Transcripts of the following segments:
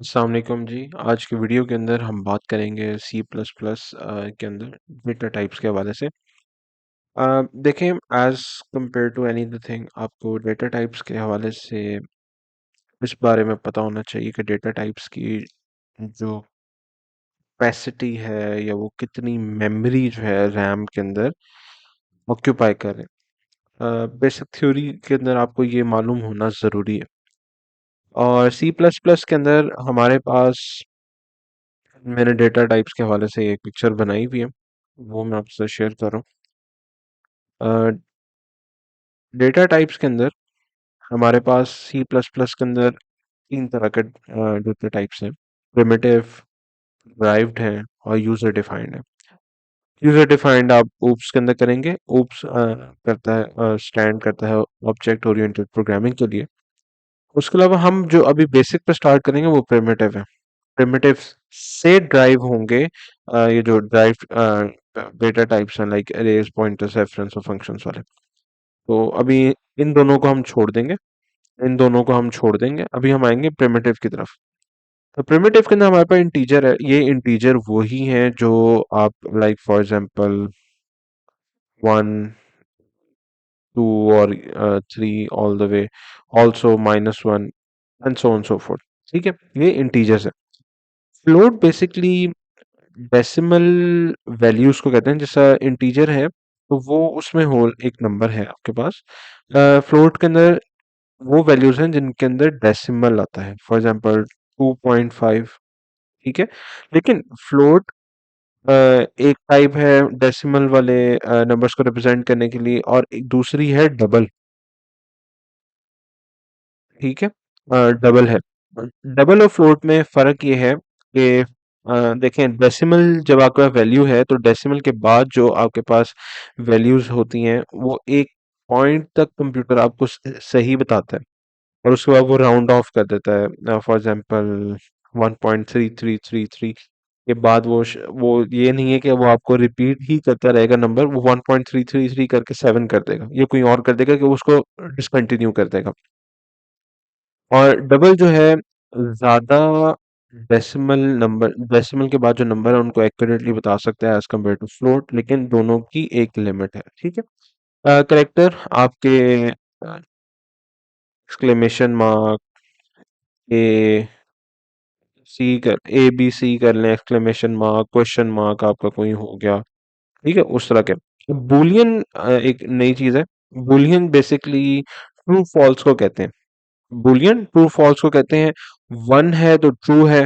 अस्सलाम वालेकुम जी। आज की वीडियो के अंदर हम बात करेंगे सी प्लस प्लस के अंदर डेटा टाइप्स के हवाले से। देखें, as compare to any other thing आपको डेटा टाइप्स के हवाले से इस बारे में पता होना चाहिए कि डेटा टाइप्स की जो कैपेसिटी है या वो कितनी मेमोरी जो है रैम के अंदर ऑक्यूपाई कर रहे हैं। बेसिक थ्योरी के अंदर आपको ये मालूम होना ज़रूरी है। और सी प्लस प्लस के अंदर हमारे पास मैंने डेटा टाइप्स के हवाले से एक पिक्चर बनाई हुई है, वो मैं आपसे शेयर कर रहा हूँ। डेटा टाइप्स के अंदर हमारे पास सी प्लस प्लस के अंदर तीन तरह के डेटा टाइप्स हैं। प्रिमिटिव, ड्राइव्ड हैं और यूजर डिफाइंड है। यूजर डिफाइंड आप ओप्स के अंदर करेंगे। ओप्स करता है, स्टैंड करता है ऑब्जेक्ट ओरिएंटेड प्रोग्रामिंग के लिए। उसके अलावा हम जो अभी बेसिक पे स्टार्ट करेंगे वो प्रिमिटिव है। प्रिमिटिव से ड्राइव होंगे ये जो ड्राइव डेटा टाइप्स हैं, लाइक अरेज, पॉइंटर्स, रेफरेंस और फंक्शंस वाले। तो अभी इन दोनों को हम छोड़ देंगे। अभी हम आएंगे प्रिमिटिव की तरफ। तो प्रिमिटिव के अंदर हमारे पास इंटीजर है। ये इंटीजर वही है जो आप लाइक फॉर एग्जांपल 1, 2 और 3 all the way, also -1 and so on so fourth. ठीक है, ये इंटीजर्स है। फ्लोट बेसिकली डेसिमल वैल्यूज को कहते हैं। जैसा इंटीजर है तो वो उसमें होल एक नंबर है आपके पास। फ्लोट के अंदर वो वैल्यूज हैं जिनके अंदर डेसिमल आता है, फॉर एग्जांपल 2.5। ठीक है, लेकिन फ्लोट एक टाइप है डेसिमल वाले नंबर्स को रिप्रेजेंट करने के लिए, और एक दूसरी है डबल। ठीक है, डबल है। डबल और फ्लोट में फर्क ये है कि देखें, डेसिमल जब आपका वैल्यू है तो डेसिमल के बाद जो आपके पास वैल्यूज होती हैं वो एक पॉइंट तक कंप्यूटर आपको सही बताता है, और उसके बाद वो राउंड ऑफ कर देता है। फॉर एग्जांपल 1.3333 के बाद वो ये नहीं है कि वो आपको रिपीट ही करता रहेगा नंबर। वो 1.333 करके 7 कर देगा, ये कोई और कर देगा कि उसको डिसकंटिन्यू कर देगा। और डबल जो है ज्यादा डेसिमल के बाद जो नंबर है उनको एक्यूरेटली बता सकता है एज कम्पेयर टू फ्लोट, लेकिन दोनों की एक लिमिट है। ठीक है, करेक्टर आपके एक्सक्लेमेशन मार्क, ए सी कर, ए बी सी कर लें, एक्सक्लेमेशन मार्क, क्वेश्चन मार्क आपका कोई हो गया। ठीक है, उस तरह के। बूलियन एक नई चीज है। बूलियन बेसिकली ट्रू फॉल्स को कहते हैं। बूलियन ट्रू फॉल्स को कहते हैं। 1 है तो ट्रू है,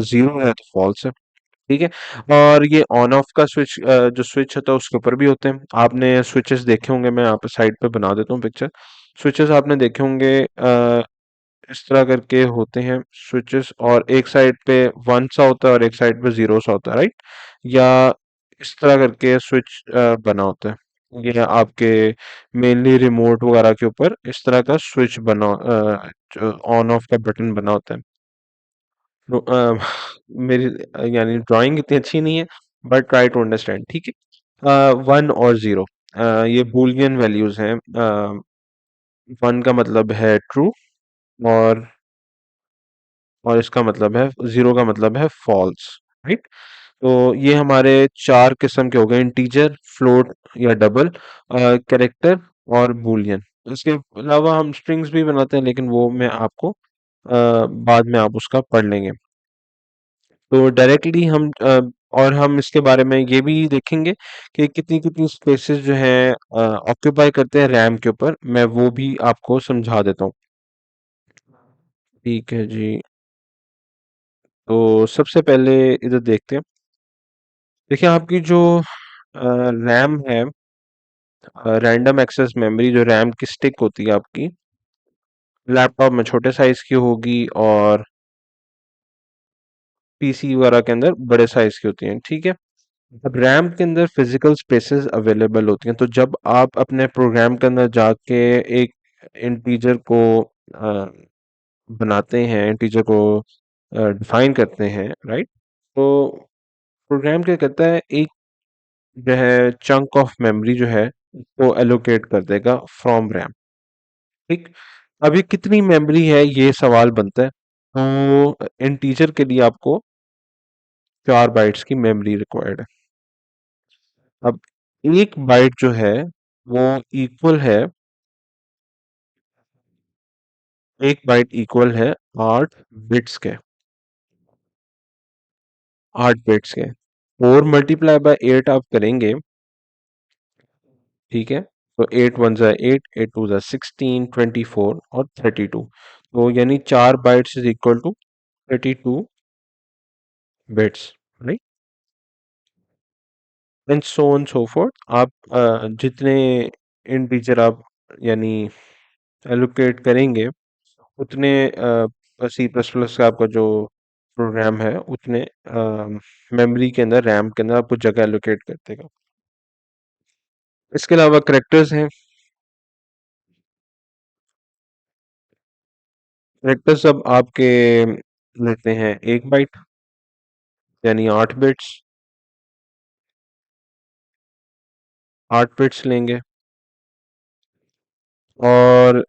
0 है तो फॉल्स है। ठीक है, और ये ऑन ऑफ का स्विच, जो स्विच होता है उसके ऊपर भी होते हैं। आपने स्विचेस देखे होंगे, मैं यहाँ पे साइड पे बना देता हूँ पिक्चर। स्विचेस आपने देखे होंगे, इस तरह करके होते हैं स्विचेस, और एक साइड पे 1 सा होता है और एक साइड पे 0 सा होता है, राइट? या इस तरह करके स्विच बना होता है। ये आपके मेनली रिमोट वगैरह के ऊपर इस तरह का स्विच बना, ऑन ऑफ का बटन बना होता है। तो, मेरी यानी ड्राइंग इतनी अच्छी नहीं है, बट ट्राई टू अंडरस्टैंड। ठीक है, 1 और 0 ये बूलियन वैल्यूज हैं। 1 का मतलब है ट्रू, और इसका मतलब है 0 का मतलब है फॉल्स, राइट? तो ये हमारे चार किस्म के हो गए: इंटीजर, फ्लोट या डबल, कैरेक्टर और बूलियन। इसके अलावा हम स्ट्रिंग्स भी बनाते हैं, लेकिन वो मैं आपको बाद में आप उसका पढ़ लेंगे। तो डायरेक्टली हम और हम इसके बारे में ये भी देखेंगे कि कितनी कितनी स्पेसेस जो है ऑक्यूपाई करते हैं रैम के ऊपर। मैं वो भी आपको समझा देता हूँ। ठीक है जी, तो सबसे पहले इधर देखते हैं। देखिए, आपकी जो रैम है, रैंडम एक्सेस मेमोरी, जो रैम की स्टिक होती है आपकी, लैपटॉप में छोटे साइज की होगी और पीसी वगैरह के अंदर बड़े साइज की होती हैं। ठीक है, अब रैम के अंदर फिजिकल स्पेसेस अवेलेबल होती हैं। तो जब आप अपने प्रोग्राम के अंदर जाके एक इंटीजर को अ, बनाते हैं, इंटीजर को डिफाइन करते हैं, राइट? तो प्रोग्राम क्या करता है, एक जो है चंक ऑफ मेमोरी जो है वो एलोकेट कर देगा फ्रॉम रैम। ठीक, अब ये कितनी मेमोरी है, ये सवाल बनता है। तो इंटीजर के लिए आपको 4 बाइट्स की मेमोरी रिक्वायर्ड है। अब एक बाइट जो है वो इक्वल है, एक बाइट इक्वल है 8 बिट्स के, 8 बिट्स के। 4 × 8 आप करेंगे, ठीक है। तो 8 × 1 = 8, 8 × 2 = 16, 24 और 32। तो यानी 4 bytes is equal to 32 bits, right. And so on so forth. आप जितने इंटीजर आप यानी एलोकेट करेंगे, उतने सी प्लस प्लस का आपका जो प्रोग्राम है उतने मेमोरी के अंदर, रैम के अंदर आपको जगह एलोकेट कर देगा। इसके अलावा करेक्टर्स हैं। करेक्टर्स अब आपके लेते हैं 1 बाइट, यानी 8 बिट्स, 8 बिट्स लेंगे। और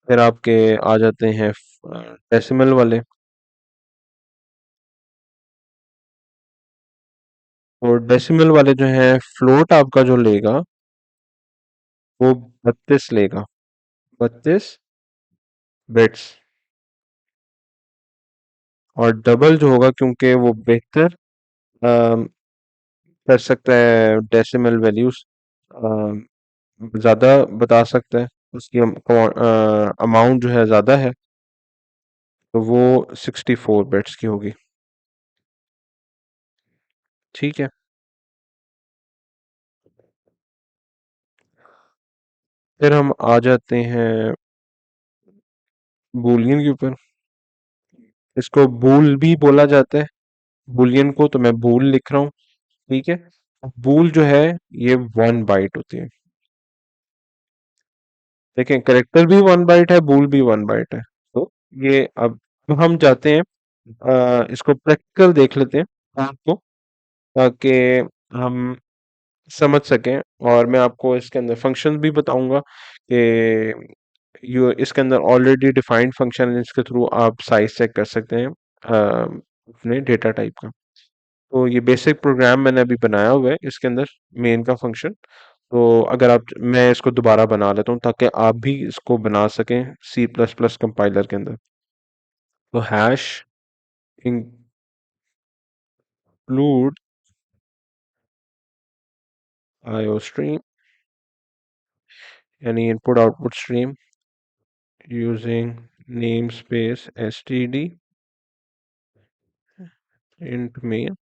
फिर आपके आ जाते हैं डेसिमल वाले। और डेसिमल वाले जो हैं, फ्लोट आपका जो लेगा वो 32 लेगा, 32 बिट्स। और डबल जो होगा, क्योंकि वो बेहतर अम, कर सकता है डेसिमल वैल्यूज, ज़्यादा बता सकता है, उसकी अमाउंट जो है ज़्यादा है, तो वो 64 बिट्स की होगी। ठीक है। फिर हम आ जाते हैं बूलियन के ऊपर। इसको बूल भी बोला जाता है, बूलियन को, तो मैं बूल लिख रहा हूँ। ठीक है। बूल जो है ये 1 बाइट होती है। देखें, करेक्टर भी 1 बाइट है, बूल भी 1 बाइट है। तो ये अब हम जाते हैं, इसको प्रैक्टिकल देख लेते हैं आपको, ताकि हम समझ सकें। और मैं आपको इसके अंदर फंक्शन भी बताऊंगा कि इसके अंदर ऑलरेडी डिफाइंड फंक्शन है, जिसके थ्रू आप साइज चेक कर सकते हैं अपने डेटा टाइप का। तो ये बेसिक प्रोग्राम मैंने अभी बनाया हुआ है इसके अंदर, मेन का फंक्शन। तो अगर आप, मैं इसको दोबारा बना लेता हूँ ताकि आप भी इसको बना सकें सी प्लस प्लस कंपाइलर के अंदर। तो हैश इंक्लूड आईओ स्ट्रीम, यानी input output stream, using name space std int main.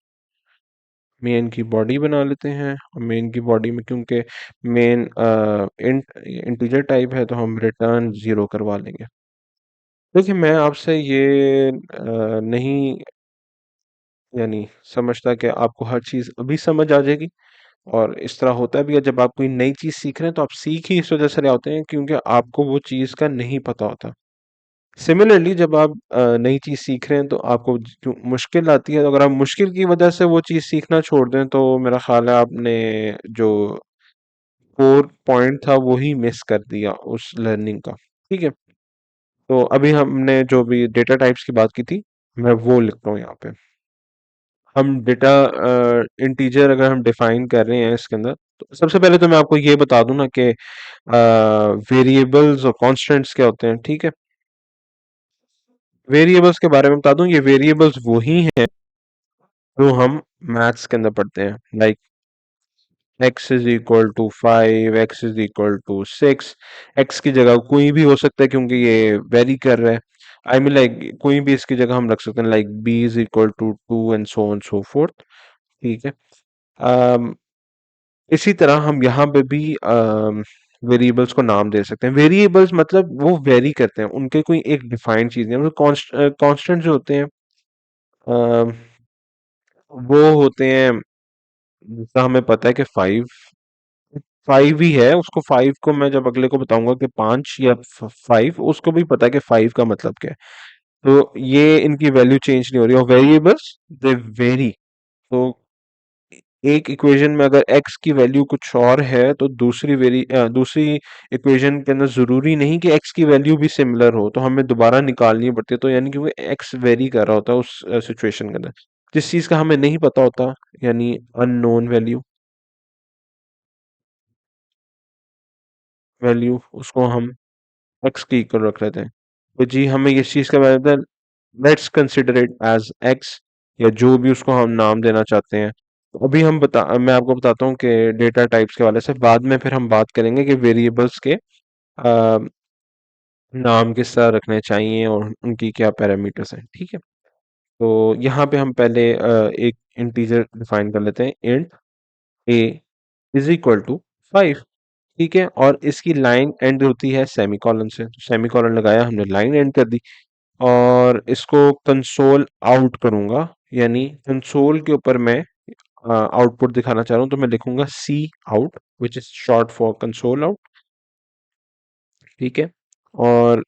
Main की बॉडी बना लेते हैं, और मेन की बॉडी में क्योंकि मेन इंट इंटीजर टाइप है, तो हम रिटर्न 0 करवा लेंगे। देखिए, मैं आपसे ये नहीं यानी समझता कि आपको हर चीज़ अभी समझ आ जाएगी। और इस तरह होता भी है, जब आप कोई नई चीज़ सीख रहे हैं तो आप सीख ही इस वजह से रहे होते हैं क्योंकि आपको वो चीज़ का नहीं पता होता। सिमिलरली जब आप नई चीज़ सीख रहे हैं तो आपको जो मुश्किल आती है, तो अगर आप मुश्किल की वजह से वो चीज़ सीखना छोड़ दें, तो मेरा ख्याल है आपने जो कोर पॉइंट था वो ही मिस कर दिया उस लर्निंग का। ठीक है। तो अभी हमने जो भी डेटा टाइप्स की बात की थी, मैं वो लिखता हूँ यहाँ पे। हम डेटा इंटीजर अगर हम डिफाइन कर रहे हैं इसके अंदर, तो सबसे पहले तो मैं आपको ये बता दूं ना कि वेरिएबल्स और कॉन्स्टेंट्स क्या होते हैं। ठीक है। वेरिएबल्स के बारे में बता दूं, ये वेरिएबल्स वही हैं जो हम मैथ्स के अंदर पढ़ते हैं, लाइक x = 5, x = 6। x की जगह कोई भी हो सकता है क्योंकि ये वेरी कर रहा है। आई मीन लाइक कोई भी इसकी जगह हम रख सकते हैं, like b = 2 and so on so fourth. ठीक है। अम, इसी तरह हम यहाँ पे भी वेरिएबल्स को नाम दे सकते हैं। वेरिएबल्स मतलब वो वेरी करते हैं, उनके कोई एक डिफाइंड चीज नहीं है। मतलब कांस्टेंट जो होते हैं अम, वो होते हैं, जिसका हमें पता है कि 5 ही है, उसको 5 को मैं जब अगले को बताऊंगा कि 5 या 5, उसको भी पता है कि 5 का मतलब क्या है। तो ये इनकी वैल्यू चेंज नहीं हो रही। और वेरिएबल्स दे वेरी। तो एक इक्वेशन में अगर x की वैल्यू कुछ और है तो दूसरी इक्वेशन के अंदर जरूरी नहीं कि x की वैल्यू भी सिमिलर हो, तो हमें दोबारा निकालनी पड़ती है। तो यानी क्योंकि x वेरी कर रहा होता है उस सिचुएशन के अंदर, जिस चीज का हमें नहीं पता होता, यानी अननोन वैल्यू, उसको हम x की इक्वल रख लेते हैं। तो जी हमें इस चीज का पता है, let's consider it as x, या जो भी उसको हम नाम देना चाहते हैं। तो अभी मैं आपको बताता हूँ कि डेटा टाइप्स के वाले से बाद में फिर हम बात करेंगे कि वेरिएबल्स के अ, नाम किस तरह रखने चाहिए और उनकी क्या पैरामीटर्स हैं, ठीक है। तो यहाँ पे हम पहले एक इंटीजर डिफाइन कर लेते हैं, int a is equal to 5, ठीक है। और इसकी लाइन एंड होती है सेमीकोलन से, तो सेमीकोलन लगाया हमने, लाइन एंड कर दी। और इसको कंसोल आउट करूंगा, यानी कंसोल के ऊपर मैं आउटपुट दिखाना चाह रहा हूँ, तो मैं लिखूंगा C out which is short for console out, ठीक है। और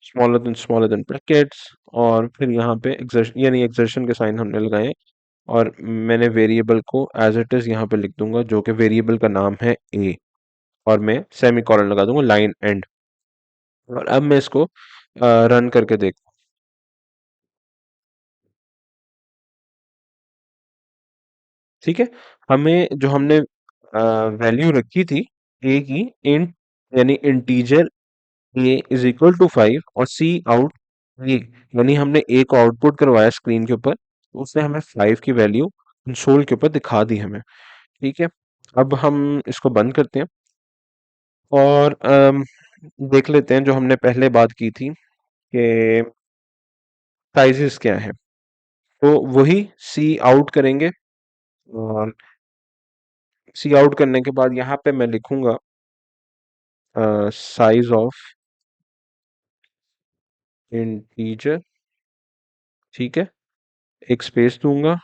स्मॉलर देन ब्रैकेट्स, और फिर यहाँ पे एक्सर्शन, यानी एक्सर्शन के साइन हमने लगाए हैं। और मैंने वेरिएबल को एज इट इज यहाँ पे लिख दूंगा, जो कि वेरिएबल का नाम है ए, और मैं सेमी कॉलन लगा दूंगा, लाइन एंड। और अब मैं इसको रन करके देख, ठीक है। हमें जो हमने वैल्यू रखी थी ए की, इंट यानी integer a is equal to 5, और सी आउट ए, यानी हमने ए को आउटपुट करवाया स्क्रीन के ऊपर, तो उसने हमें 5 की वैल्यू कंसोल के ऊपर दिखा दी हमें, ठीक है। अब हम इसको बंद करते हैं और देख लेते हैं जो हमने पहले बात की थी कि साइजेस क्या है। तो वही सी आउट करेंगे, और सी आउट करने के बाद यहाँ पे मैं लिखूंगा साइज ऑफ इंटीजर, ठीक है। एक स्पेस दूंगा,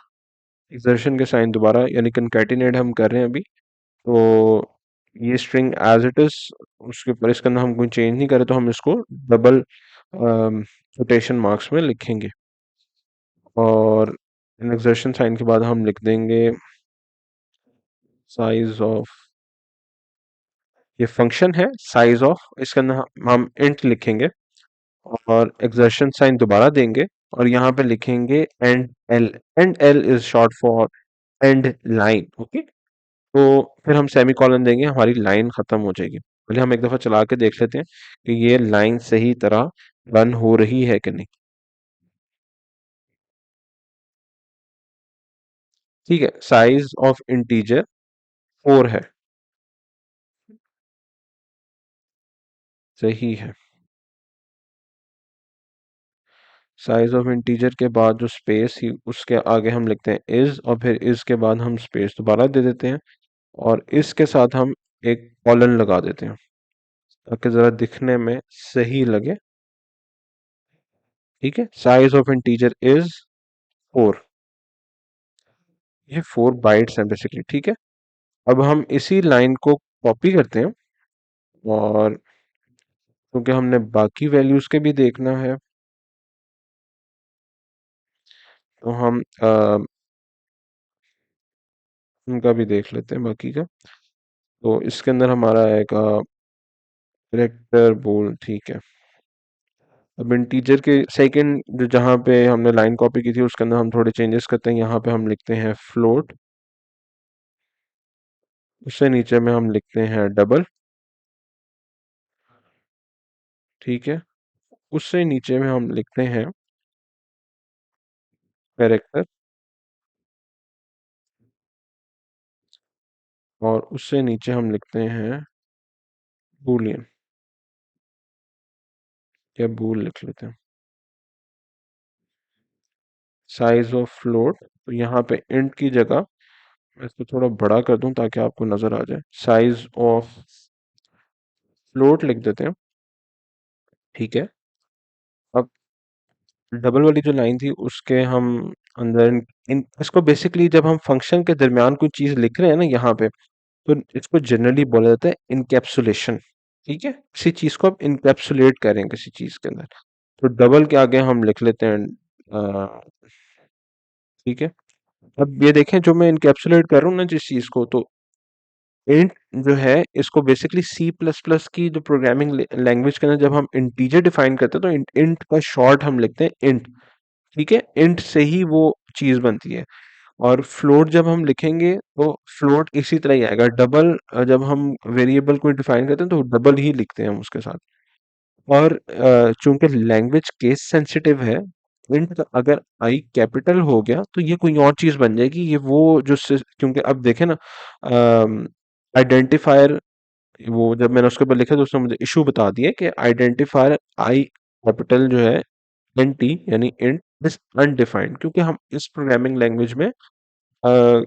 एक्सर्शन के साइन दोबारा, यानी कंकैटिनेट हम कर रहे हैं अभी। तो ये स्ट्रिंग एज इट इज, उसके ऊपर इसके अंदर हम कोई चेंज नहीं करें, तो हम इसको डबल कोटेशन मार्क्स में लिखेंगे। और एक्सर्शन साइन के बाद हम लिख देंगे साइज ऑफ, ये फंक्शन है साइज ऑफ, इसके अंदर हम इंट लिखेंगे, और एक्सर्शन साइन दोबारा देंगे, और यहाँ पे लिखेंगे and L. And L is short for and line, okay. तो फिर हम सेमी कॉलन देंगे, हमारी लाइन खत्म हो जाएगी। पहले हम एक दफा चला के देख लेते हैं कि ये लाइन सही तरह रन हो रही है कि नहीं, ठीक है। साइज ऑफ इंटीजर 4 है, सही है। साइज ऑफ इंटीजर के बाद जो स्पेस ही उसके आगे हम लिखते हैं इज, और फिर इज के बाद हम स्पेस दोबारा दे देते हैं, और इसके साथ हम एक कॉलन लगा देते हैं ताकि जरा दिखने में सही लगे, ठीक है। साइज ऑफ इंटीजर इज 4, ये 4 बाइट्स हैं बेसिकली, ठीक है। अब हम इसी लाइन को कॉपी करते हैं, और क्योंकि हमने बाकी वैल्यूज के भी देखना है, तो हम उनका भी देख लेते हैं बाकी का। तो इसके अंदर हमारा एक कैरेक्टर बोल, ठीक है। अब इंटीजर के सेकंड जो जहाँ पे हमने लाइन कॉपी की थी उसके अंदर हम थोड़े चेंजेस करते हैं। यहाँ पे हम लिखते हैं फ्लोट, उससे नीचे में हम लिखते हैं डबल, ठीक है। उससे नीचे में हम लिखते हैं कैरेक्टर, और उससे नीचे हम लिखते हैं बूलियन, या बूल लिख लेते हैं। साइज ऑफ फ्लोट, तो यहाँ पे इंट की जगह मैं इसको थोड़ा बड़ा कर दूं ताकि आपको नजर आ जाए, साइज ऑफ फ्लोट लिख देते हैं, ठीक है। अब डबल वाली जो लाइन थी उसके हम अंदर इन इसको बेसिकली जब हम फंक्शन के दरमियान कोई चीज लिख रहे हैं ना यहाँ पे, तो इसको जनरली बोला जाता है इनकैप्सुलेशन, ठीक है। किसी चीज को आप इनकैप्सुलेट करें किसी चीज के अंदर, तो डबल के आगे हम लिख लेते हैं, ठीक है, अब ये देखें जो मैं इनकैप्सुलेट कर रहा हूँ ना जिस चीज को, तो इंट जो है इसको बेसिकली सी प्लस प्लस की जो प्रोग्रामिंग लैंग्वेज के अंदर जब हम इंटीजर डिफाइन करते हैं तो इंट इंट का शॉर्ट हम लिखते हैं इंट। ठीक है, इंट से ही वो चीज बनती है। और फ्लोट जब हम लिखेंगे तो फ्लोट इसी तरह ही आएगा। डबल जब हम वेरिएबल को डिफाइन करते हैं तो डबल ही लिखते हैं हम उसके साथ। और चूंकि लैंग्वेज केस सेंसिटिव है, इंट अगर आई कैपिटल हो गया तो ये कोई और चीज बन जाएगी। ये वो जो क्योंकि अब देखें ना, आइडेंटिफायर, वो जब मैंने उसके ऊपर लिखा तो उसने मुझे इशू बता दिया कि आइडेंटिफायर आई कैपिटल जो है एन टी यानी इंट इज अनडिफाइंड, क्योंकि हम इस प्रोग्रामिंग लैंग्वेज में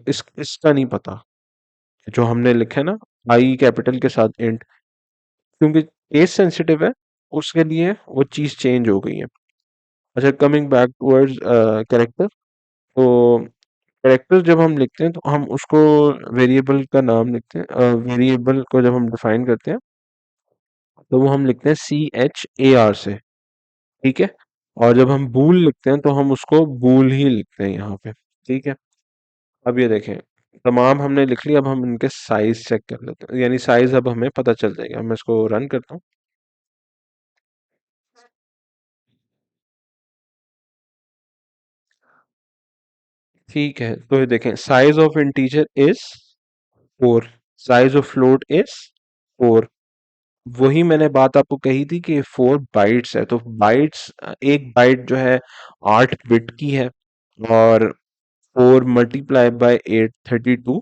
इसका नहीं पता जो हमने लिखा है ना आई कैपिटल के साथ इंट, क्योंकि केस सेंसिटिव है, उसके लिए वो चीज चेंज हो गई है। अच्छा, कमिंग बैक टूवर्ड्स कैरेक्टर, तो कैरेक्टर जब हम लिखते हैं तो हम उसको वेरिएबल का नाम लिखते हैं। वेरिएबल को जब हम डिफाइन करते हैं तो वो हम लिखते हैं CHAR से। ठीक है, और जब हम बूल लिखते हैं तो हम उसको बूल ही लिखते हैं यहाँ पे। ठीक है, अब ये देखें, तमाम हमने लिख लिया। अब हम इनके साइज चेक कर लेते हैं, यानी साइज अब हमें पता चल जाएगा। मैं इसको रन करता हूँ। ठीक है, तो ये देखें, size of integer is 4, size of float is 4। वही मैंने बात आपको कही थी कि 4 बाइट्स है, तो बाइट्स, एक बाइट जो है 8 बिट की है, और 4 × 8 32,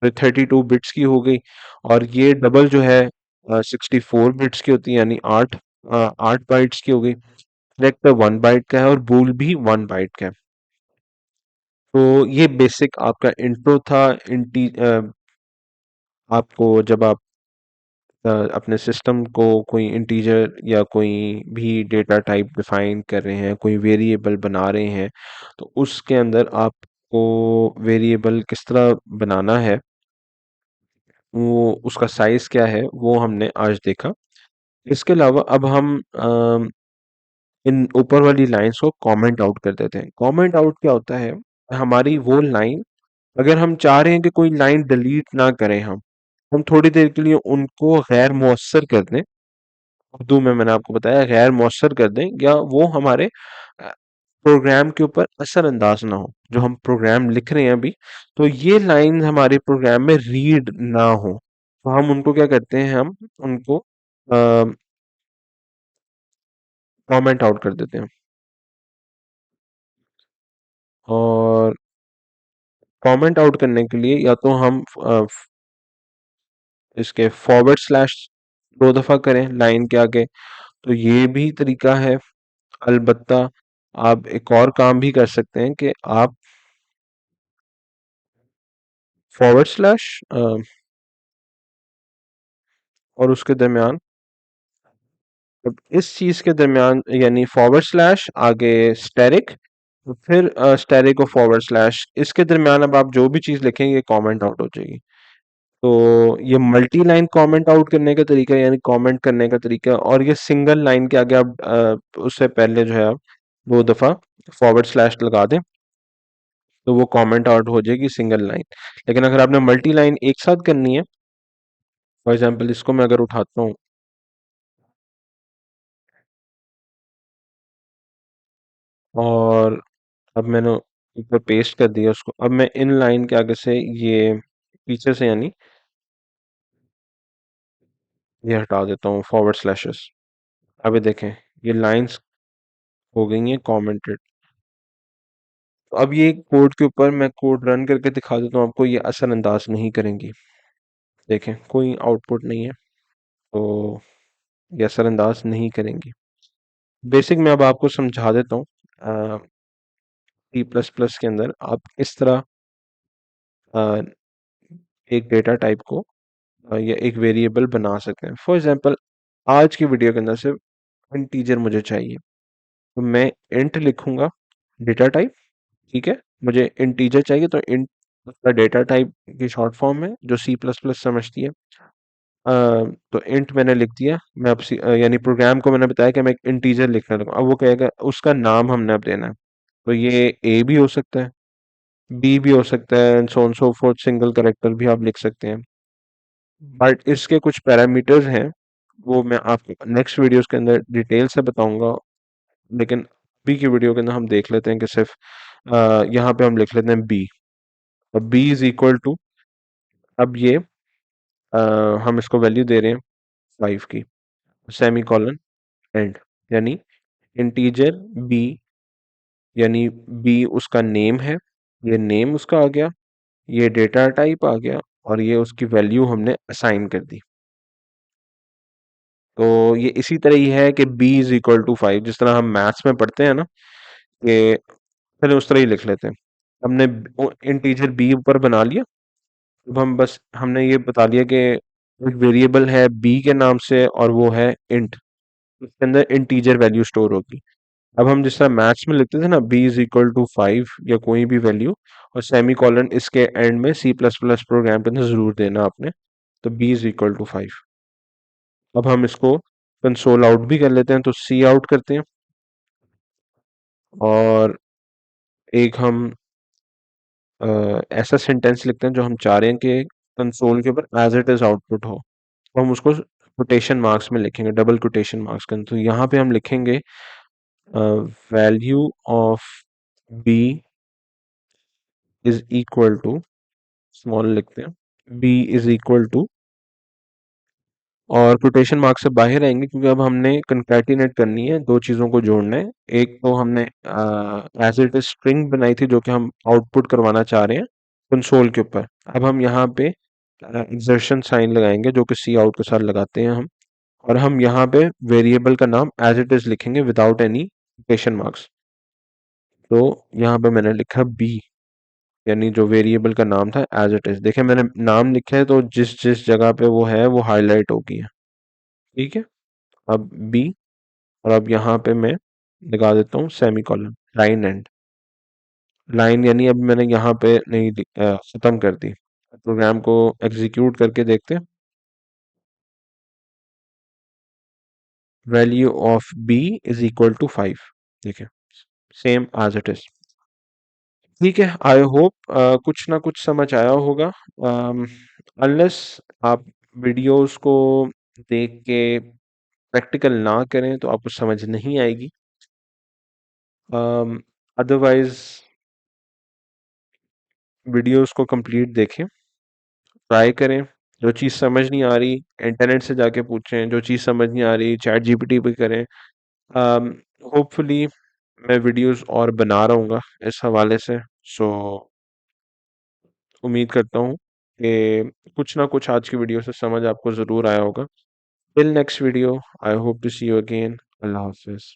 तो 32 बिट्स की हो गई। और ये डबल जो है 64 बिट्स की होती है, यानी 8 बाइट्स की हो गई। करेक्टर 1 बाइट का है और बूल भी 1 बाइट का है। तो ये बेसिक आपका इंट्रो था। आपको जब आप अपने सिस्टम को कोई इंटीजर या कोई भी डेटा टाइप डिफाइन कर रहे हैं, कोई वेरिएबल बना रहे हैं, तो उसके अंदर आपको वेरिएबल किस तरह बनाना है, वो उसका साइज क्या है, वो हमने आज देखा। इसके अलावा अब हम इन ऊपर वाली लाइंस को कमेंट आउट कर देते हैं। कमेंट आउट क्या होता है? हमारी वो लाइन, अगर हम चाह रहे हैं कि कोई लाइन डिलीट ना करें, हम थोड़ी देर के लिए उनको गैर मौसर कर दें। उर्दू में मैंने आपको बताया गैर मौसर कर दें, या वो हमारे प्रोग्राम के ऊपर असर अंदाज ना हो। जो हम प्रोग्राम लिख रहे हैं अभी, तो ये लाइन हमारे प्रोग्राम में रीड ना हो, तो हम उनको क्या करते हैं, हम उनको कमेंट आउट कर देते हैं। और कमेंट आउट करने के लिए या तो हम इसके फॉरवर्ड स्लैश 2 दफा करें लाइन के आगे, तो ये भी तरीका है। अलबत्ता आप एक और काम भी कर सकते हैं कि आप फॉरवर्ड स्लैश और उसके दरमियान, अब इस चीज के दरमियान, यानी फॉरवर्ड स्लैश आगे स्टैरिक, तो फिर स्टैरिक और फॉरवर्ड स्लैश, इसके दरमियान अब आप जो भी चीज लिखेंगे कमेंट आउट हो जाएगी। तो ये मल्टी लाइन कमेंट आउट करने का तरीका है, यानी कमेंट करने का तरीका। और ये सिंगल लाइन के आगे आप उससे पहले जो है आप 2 दफा फॉरवर्ड स्लैश लगा दें, तो वो कमेंट आउट हो जाएगी सिंगल लाइन। लेकिन अगर आपने मल्टी लाइन एक साथ करनी है, फॉर एग्जांपल इसको मैं अगर उठाता हूँ और अब मैंने ऊपर पेस्ट कर दिया उसको, अब मैं इन लाइन के आगे से ये पीछे से, यानी ये हटा देता हूँ फॉरवर्ड स्लैशेस। अब ये देखें, ये लाइंस हो गई हैं कमेंटेड। तो अब ये कोड के ऊपर मैं कोड रन करके दिखा देता हूँ आपको, ये असरअंदाज नहीं करेंगी। देखें, कोई आउटपुट नहीं है, तो ये असरअंदाज नहीं करेंगी। बेसिक मैं अब आपको समझा देता हूँ। सी प्लस प्लस के अंदर आप इस तरह अ, एक डेटा टाइप को या एक वेरिएबल बना सकते हैं। फॉर एग्जांपल, आज की वीडियो के अंदर से इंटीजर मुझे चाहिए, तो मैं इंट लिखूंगा डेटा टाइप। ठीक है, मुझे इंटीजर चाहिए तो इंट उसका डेटा टाइप की शॉर्ट फॉर्म है जो सी प्लस प्लस समझती है। तो इंट मैंने लिख दिया। मैं अब यानी प्रोग्राम को मैंने बताया कि मैं एक इंटीजर लिखने लगा। अब वो कहेगा उसका नाम हमने अब देना है, तो ये ए भी हो सकता है, बी भी हो सकता है and so on so fourth, single character भी आप लिख सकते हैं। बट इसके कुछ पैरामीटर्स हैं, वो मैं आपको नेक्स्ट वीडियोस के अंदर डिटेल से बताऊंगा। लेकिन अभी की वीडियो के अंदर हम देख लेते हैं कि सिर्फ यहाँ पे हम लिख लेते हैं बी। अब बी इज इक्वल टू, अब ये अ, हम इसको वैल्यू दे रहे हैं 5 की, सेमी कॉलन एंड, यानी इंटीजर बी, यानी बी उसका नेम है, ये नेम उसका आ गया, ये डेटा टाइप आ गया, और ये उसकी वैल्यू हमने असाइन कर दी। तो ये इसी तरह ही है कि b इज इक्वल टू 5, जिस तरह हम मैथ्स में पढ़ते हैं ना, कि पहले उस तरह ही लिख लेते हैं। हमने इंटीजर b ऊपर बना लिया। अब हम बस हमने ये बता दिया कि एक वेरिएबल है b के नाम से और वो है इंट, उसके अंदर इंटीजर वैल्यू स्टोर होगी। अब हम जिस तरह मैथ्स में लिखते थे ना, b इज इक्वल टू 5 या कोई भी वैल्यू, और सेमी कॉलन इसके एंड में सी प्लस प्लस प्रोग्राम के अंदर जरूर देना आपने। तो b इज इक्वल टू 5। अब हम इसको कंसोल आउट भी कर लेते हैं, तो सी आउट करते हैं, और एक हम ऐसा सेंटेंस लिखते हैं जो हम चाह रहे हैं कि कंसोल के ऊपर एज इट इज आउटपुट हो, तो हम उसको कोटेशन मार्क्स में लिखेंगे, डबल कोटेशन मार्क्स के अंदर। तो यहाँ पे हम लिखेंगे value of b is equal to, small लिखते हैं, बी इज इक्वल टू, और कोटेशन मार्क से बाहर आएंगे क्योंकि अब हमने कंकैटिनेट करनी है, दो चीज़ों को जोड़ना है। एक तो हमने एज इट इज स्ट्रिंग बनाई थी जो कि हम आउटपुट करवाना चाह रहे हैं कंसोल के ऊपर। अब हम यहाँ पे एक्सर्शन साइन लगाएंगे जो कि सी आउट के साथ लगाते हैं हम, और हम यहाँ पे वेरिएबल का नाम एज इट इज लिखेंगे विदाउट एनी कोटेशन मार्क्स। तो यहाँ पे मैंने लिखा बी, यानी जो वेरिएबल का नाम था एज इट इज। देखिए मैंने नाम लिखा है तो जिस जिस जगह पे वो है वो हाईलाइट हो गई है। ठीक है, अब बी, और अब यहाँ पे मैं लगा देता हूँ semi colon, line and, line यानी अब मैंने यहाँ पे नहीं खत्म कर दी। प्रोग्राम को एग्जीक्यूट करके देखते हैं। Value of b is equal to 5, ठीक है, सेम एज इट इज। ठीक है, आई होप कुछ ना कुछ समझ आया होगा। अनलेस आप वीडियोस को देख के प्रैक्टिकल ना करें तो आपको समझ नहीं आएगी। अदरवाइज वीडियोस को कंप्लीट देखें, ट्राई करें। जो चीज़ समझ नहीं आ रही इंटरनेट से जाके पूछें, जो चीज़ समझ नहीं आ रही चैट जीपीटी पे करें। होपफुली मैं वीडियोस और बना रहूँगा इस हवाले से। सो उम्मीद करता हूँ कि कुछ ना कुछ आज की वीडियो से समझ आपको ज़रूर आया होगा। Till next video, I hope to see you again. अल्लाह हाफिज़।